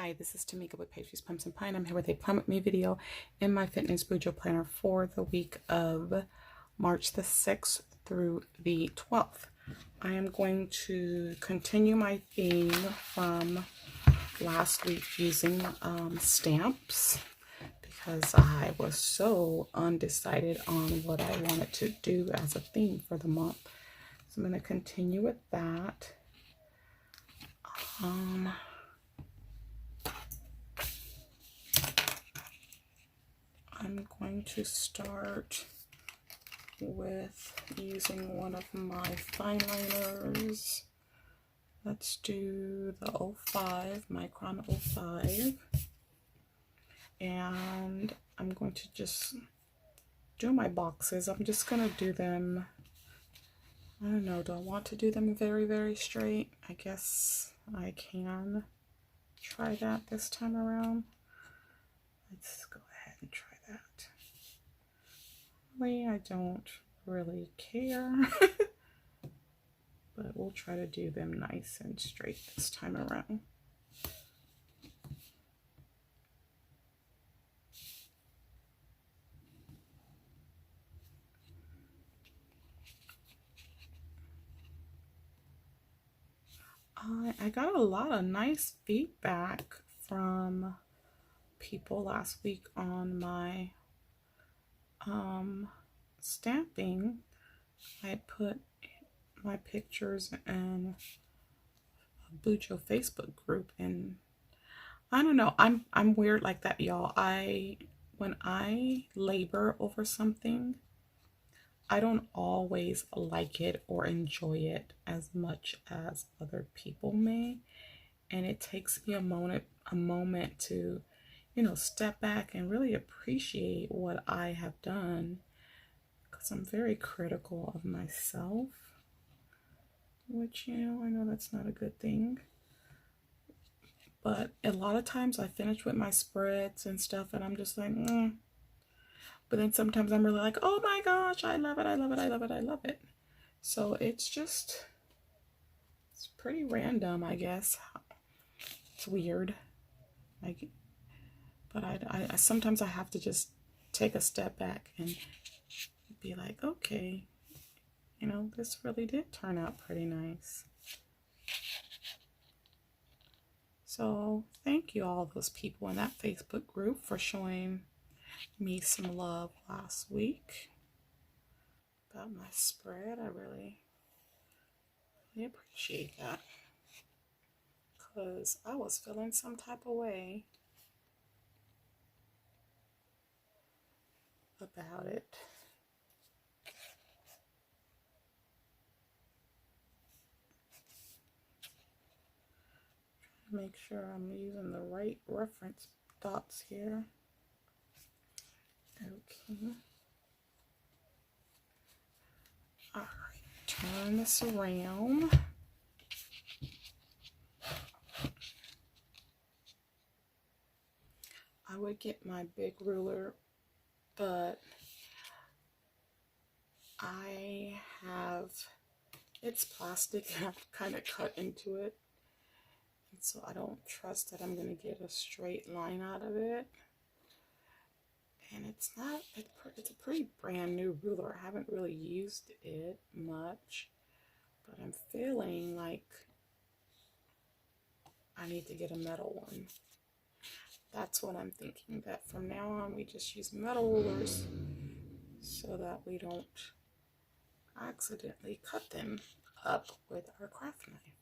Hi, this is Tamika with Pastries, Plums, and Pine. I'm here with a Plum With Me video in my fitness Bujo planner for the week of March the 6th through the 12th. I am going to continue my theme from last week using stamps because I was so undecided on what I wanted to do as a theme for the month. So I'm going to continue with that. I'm going to start with using one of my fine liners. Let's do the 05, Micron 05. And I'm going to just do my boxes. I'm just going to do them, I don't know, do I want to do them very, very straight? I guess I can try that this time around. Let's go ahead and try that. I don't really care, but we'll try to do them nice and straight this time around. I got a lot of nice feedback from people last week on my stamping. I put my pictures in a Bujo Facebook group, and I don't know, I'm weird like that, y'all. When I labor over something, I don't always like it or enjoy it as much as other people may, and it takes me a moment to, you know, step back and really appreciate what I have done, because I'm very critical of myself, which, you know, I know that's not a good thing. But a lot of times I finish with my spreads and stuff and I'm just like, But then sometimes I'm really like, oh my gosh, I love it, I love it, I love it, I love it. So it's pretty random, I guess. It's weird. But I sometimes I have to just take a step back and be like, okay, you know, this really did turn out pretty nice. So thank you all those people in that Facebook group for showing me some love last week about my spread. I really appreciate that, because I was feeling some type of way about it. Make sure I'm using the right reference dots here. Okay. All right, turn this around. I would get my big ruler, but it's plastic and I've kind of cut into it. And so I don't trust that I'm going to get a straight line out of it. And it's a pretty brand new ruler. I haven't really used it much, but I'm feeling like I need to get a metal one. That's what I'm thinking, that from now on we just use metal rulers so that we don't accidentally cut them up with our craft knife.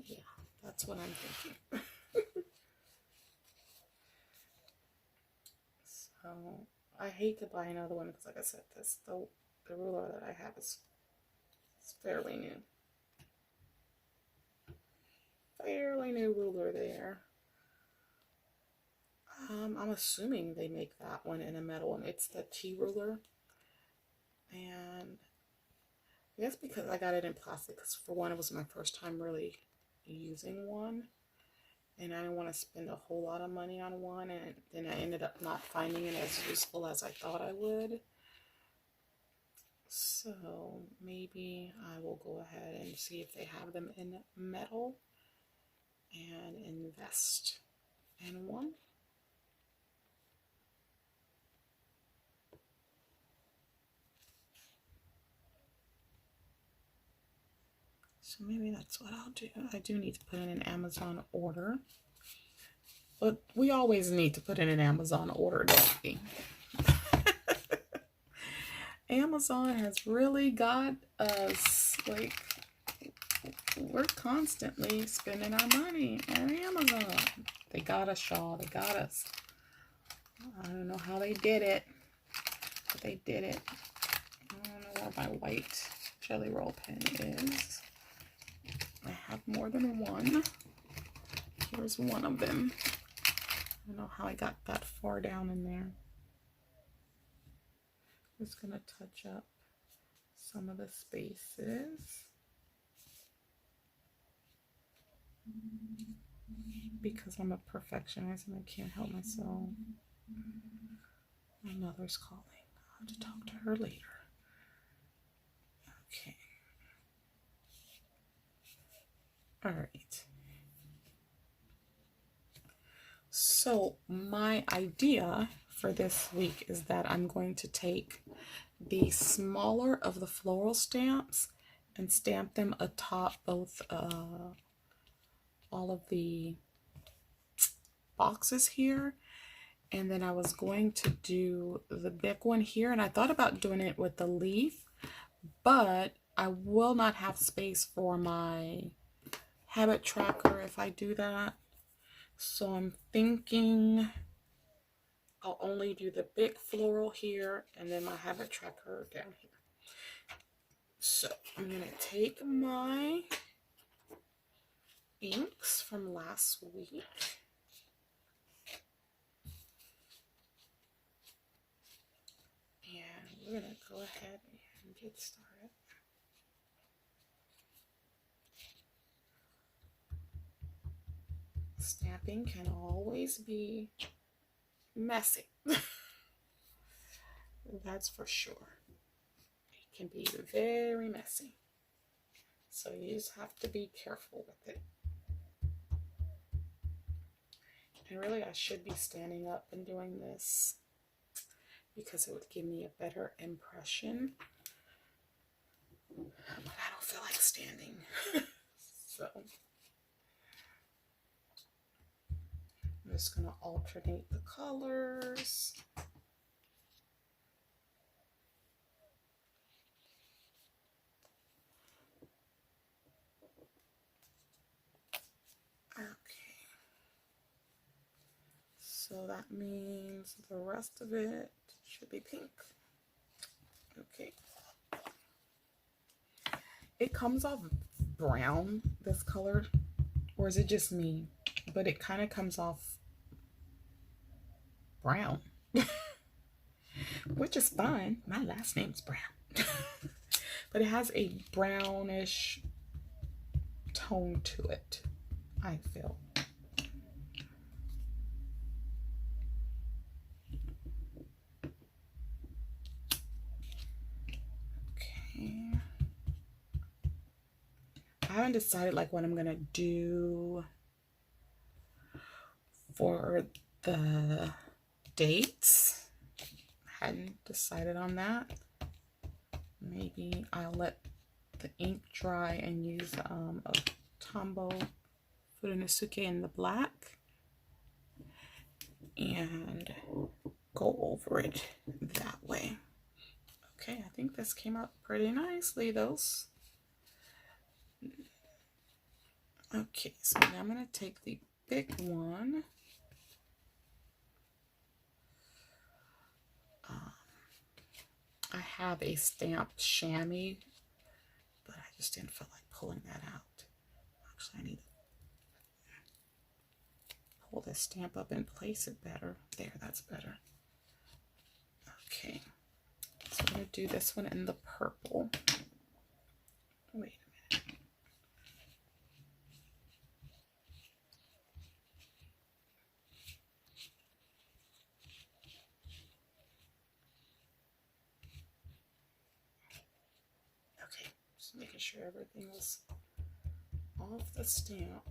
Yeah, that's what I'm thinking. So I hate to buy another one because, like I said, the ruler that I have is fairly new. Fairly new ruler there. I'm assuming they make that one in a metal one. It's the T ruler. And I guess because I got it in plastic, because for one, it was my first time really using one. And I didn't want to spend a whole lot of money on one. And then I ended up not finding it as useful as I thought I would. So maybe I will go ahead and see if they have them in metal and invest in one. So maybe that's what I'll do. I do need to put in an Amazon order. But we always need to put in an Amazon order, don't we? Amazon has really got us, like, we're constantly spending our money on Amazon. They got us, y'all. They got us. I don't know how they did it, but they did it. I don't know where my white Jelly Roll pen is. I have more than one. Here's one of them. I don't know how I got that far down in there. Just gonna touch up some of the spaces because I'm a perfectionist and I can't help myself. My mother's calling. I'll have to talk to her later. Okay. All right. So my idea for this week is that I'm going to take the smaller of the floral stamps and stamp them atop both all of the boxes here. And then I was going to do the big one here, and I thought about doing it with the leaf, but I will not have space for my habit tracker if I do that. So I'm thinking I'll only do the big floral here and then my habit tracker down here. So I'm going to take my inks from last week. And we're going to go ahead and get started. Stamping can always be messy. That's for sure. It can be very messy. So you just have to be careful with it. And really, I should be standing up and doing this because it would give me a better impression. But I don't feel like standing. So I'm just going to alternate the colors. Okay. So that means the rest of it should be pink. Okay. It comes off brown, this color, or is it just me? But it kind of comes off brown, which is fine. My last name's Brown. But it has a brownish tone to it, I feel. Okay. I haven't decided like what I'm gonna do for the dates. I hadn't decided on that. Maybe I'll let the ink dry and use a Tombow Furunosuke in the black and go over it that way. Okay, I think this came out pretty nicely, those. Okay, so now I'm going to take the big one. I have a stamped chamois, but I just didn't feel like pulling that out. Actually, I need to pull this stamp up and place it better. There, that's better. Okay, so I'm going to do this one in the purple. Wait a minute. Just making sure everything was off the stamp.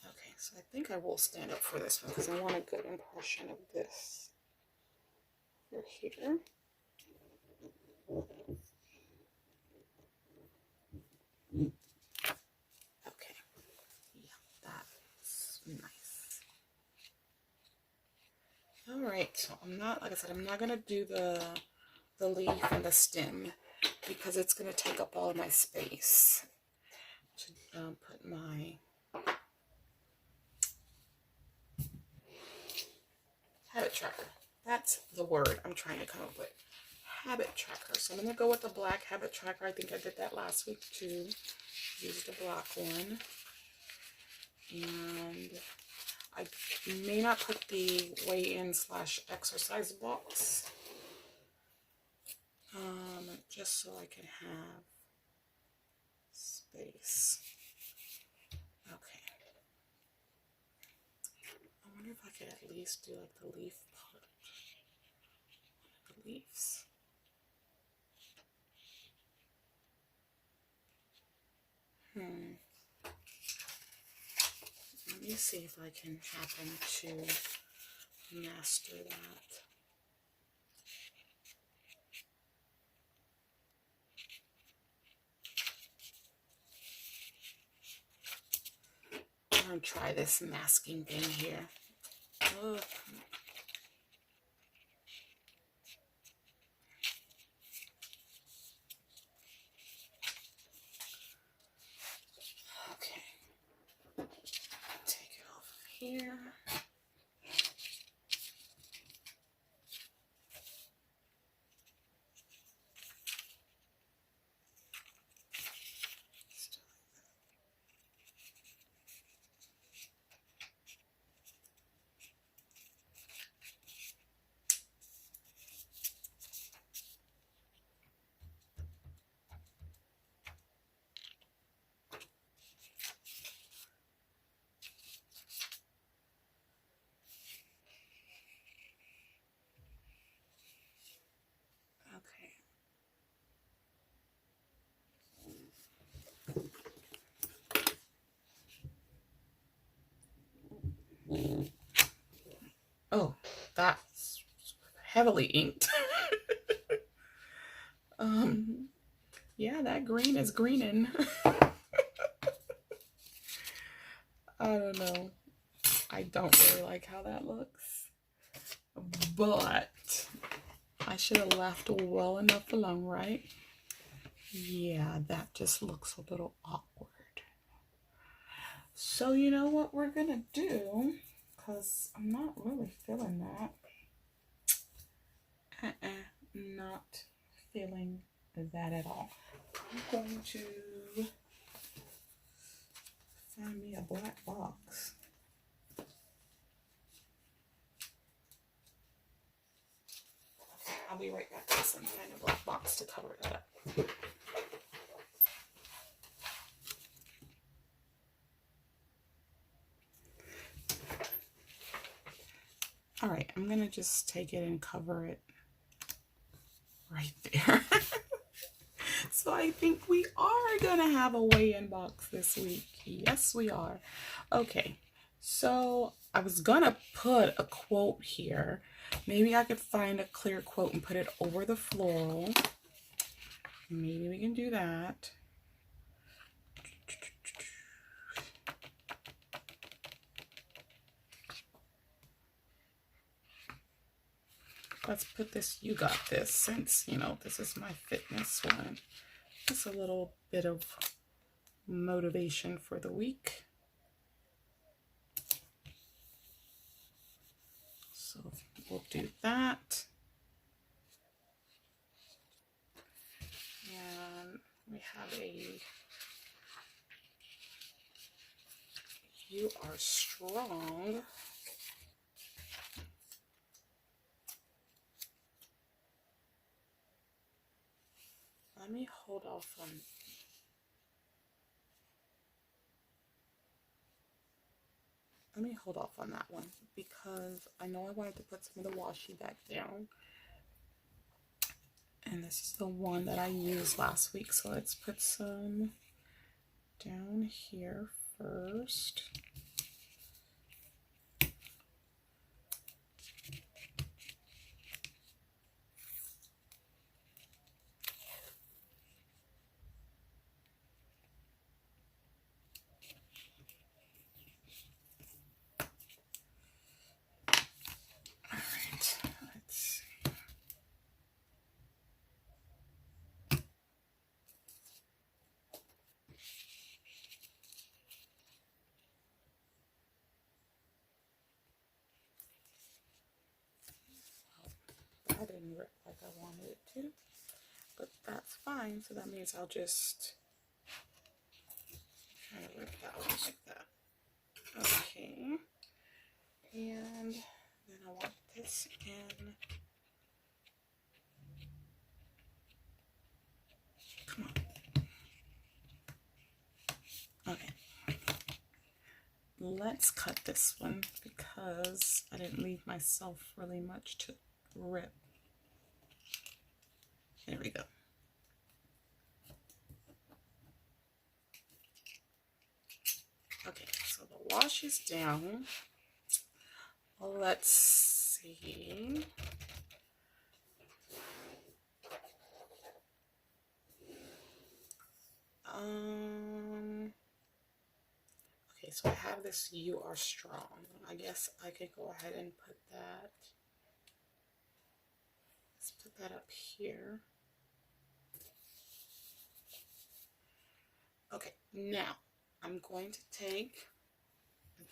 Okay, so I think I will stand up for this one because I want a good impression of this over here. Okay, yeah, that's nice. All right, so I'm not, like I said, I'm not gonna do the leaf and the stem because it's gonna take up all of my space to put my habit tracker. That's the word I'm trying to come up with. Habit tracker. So I'm going to go with the black habit tracker. I think I did that last week too. Use the black one. And I may not put the weigh-in / exercise box. Just so I can have space. Okay. I wonder if I could at least do like the leaf part. The leaves. Let me see if I can happen to master that. I'm gonna try this masking thing here. Ugh. Okay. Take it off of here. Oh, that's heavily inked. Yeah, that green is greening. I don't know. I don't really like how that looks. But I should have left well enough alone, right? Yeah, that just looks a little awkward. So you know what we're gonna do? Because I'm not really feeling that. Not feeling that at all. I'm going to find me a black box. I'll be right back with some kind of black box to cover that up. All right, I'm gonna just take it and cover it right there. So I think we are gonna have a weigh-in box this week. Yes, we are. Okay, so I was gonna put a quote here. Maybe I could find a clear quote and put it over the floral. Maybe we can do that. Let's put this, you got this, since, you know, this is my fitness one. Just a little bit of motivation for the week. So we'll do that. And we have a "You Are Strong." Let me hold off on that one because I know I wanted to put some of the washi back down, And this is the one that I used last week. So let's put some down here first. I didn't rip like I wanted it to, but that's fine. So that means I'll just kind of rip that one like that. Okay. And then I want this in. Come on. Okay. Let's cut this one because I didn't leave myself really much to rip. There we go. Okay, so the wash is down. Let's see. Okay, so I have this "You Are Strong." I guess I could go ahead and put that. Let's put that up here. Okay, now I'm going to take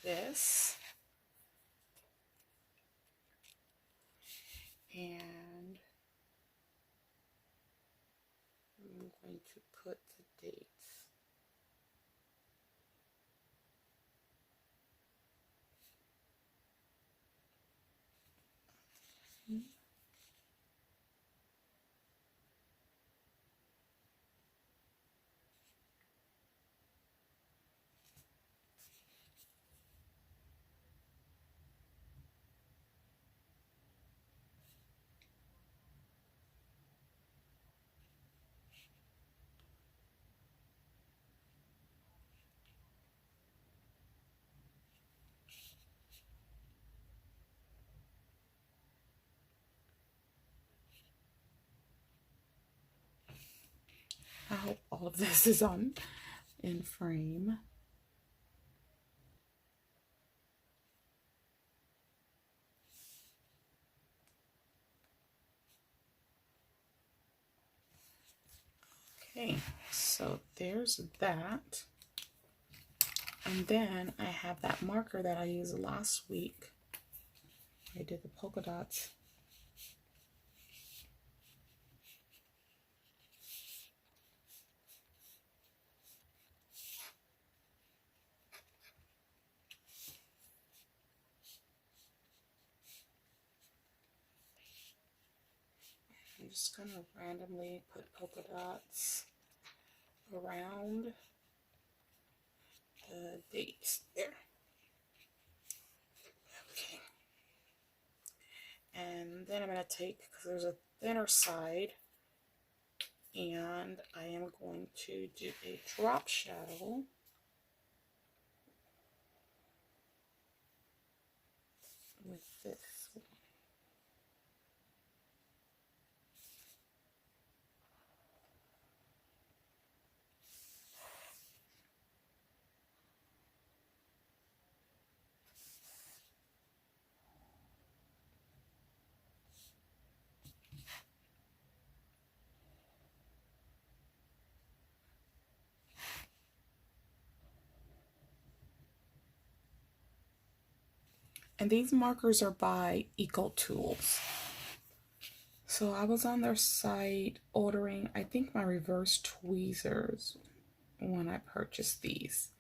this and I'm going to put the dates. I hope all of this is on in frame. Okay, so there's that. And then I have that marker that I used last week. I did the polka dots. I'm just going to randomly put polka dots around the dates there. Okay. And then I'm going to take, because there's a thinner side, and I am going to do a drop shadow. With this one. And these markers are by Eco Tools. So I was on their site ordering, I think, my reverse tweezers when I purchased these.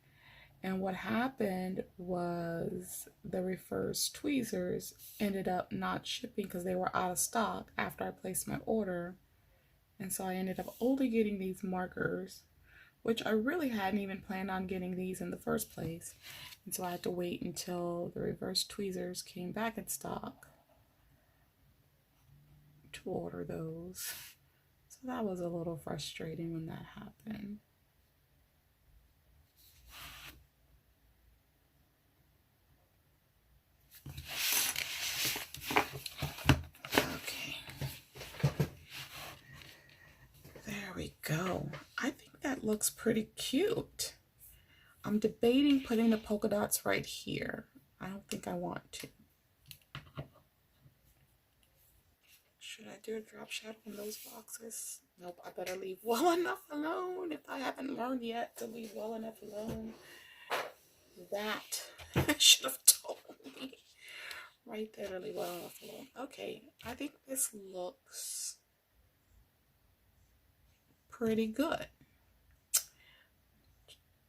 And what happened was the reverse tweezers ended up not shipping because they were out of stock after I placed my order. And so I ended up only getting these markers, which I really hadn't even planned on getting these in the first place. And so I had to wait until the reverse tweezers came back in stock to order those. So that was a little frustrating when that happened. Okay. There we go. I think that looks pretty cute. I'm debating putting the polka dots right here. I don't think I want to. Should I do a drop shadow in those boxes? Nope, I better leave well enough alone. If I haven't learned yet to leave well enough alone, that should have told me. Right there to leave well enough alone. Okay, I think this looks pretty good.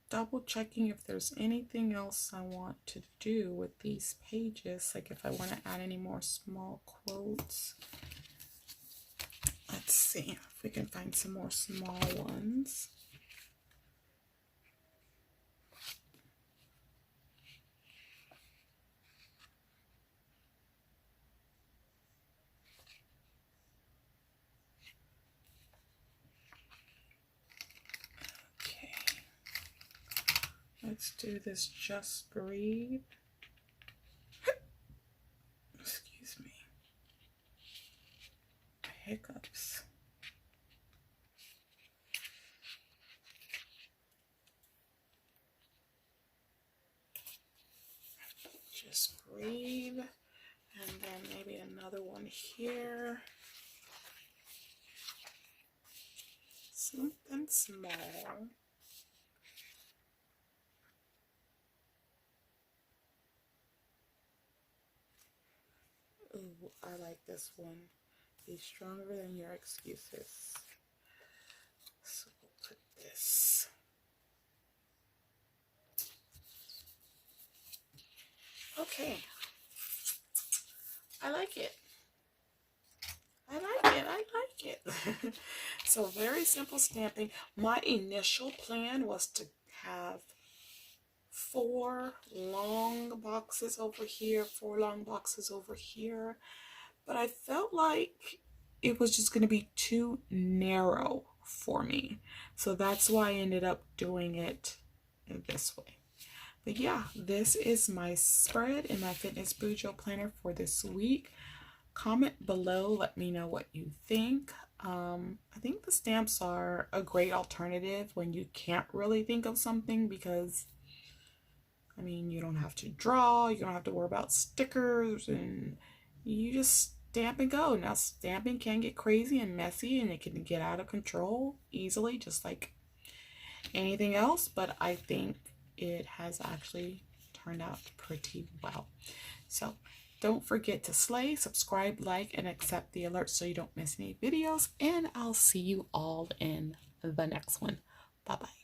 Double checking if there's anything else I want to do with these pages, like if I want to add any more small quotes. Let's see if we can find some more small ones. Okay, let's do this. Just breathe. Excuse me. Hiccups. Just breathe. And then maybe another one here. Something small. Ooh, I like this one. Be stronger than your excuses. So we'll put this. Okay. I like it. I like it. I like it. So very simple stamping. My initial plan was to have 4 long boxes over here, 4 long boxes over here, but I felt like it was just going to be too narrow for me. So that's why I ended up doing it this way. But yeah, this is my spread in my Fitness Bujo planner for this week. Comment below, let me know what you think. I think the stamps are a great alternative when you can't really think of something, because I mean, you don't have to draw, you don't have to worry about stickers, and you just stamp and go. Now, stamping can get crazy and messy, and it can get out of control easily, just like anything else, but I think it has actually turned out pretty well. So don't forget to slay, subscribe, like, and accept the alerts so you don't miss any videos, and I'll see you all in the next one. Bye-bye.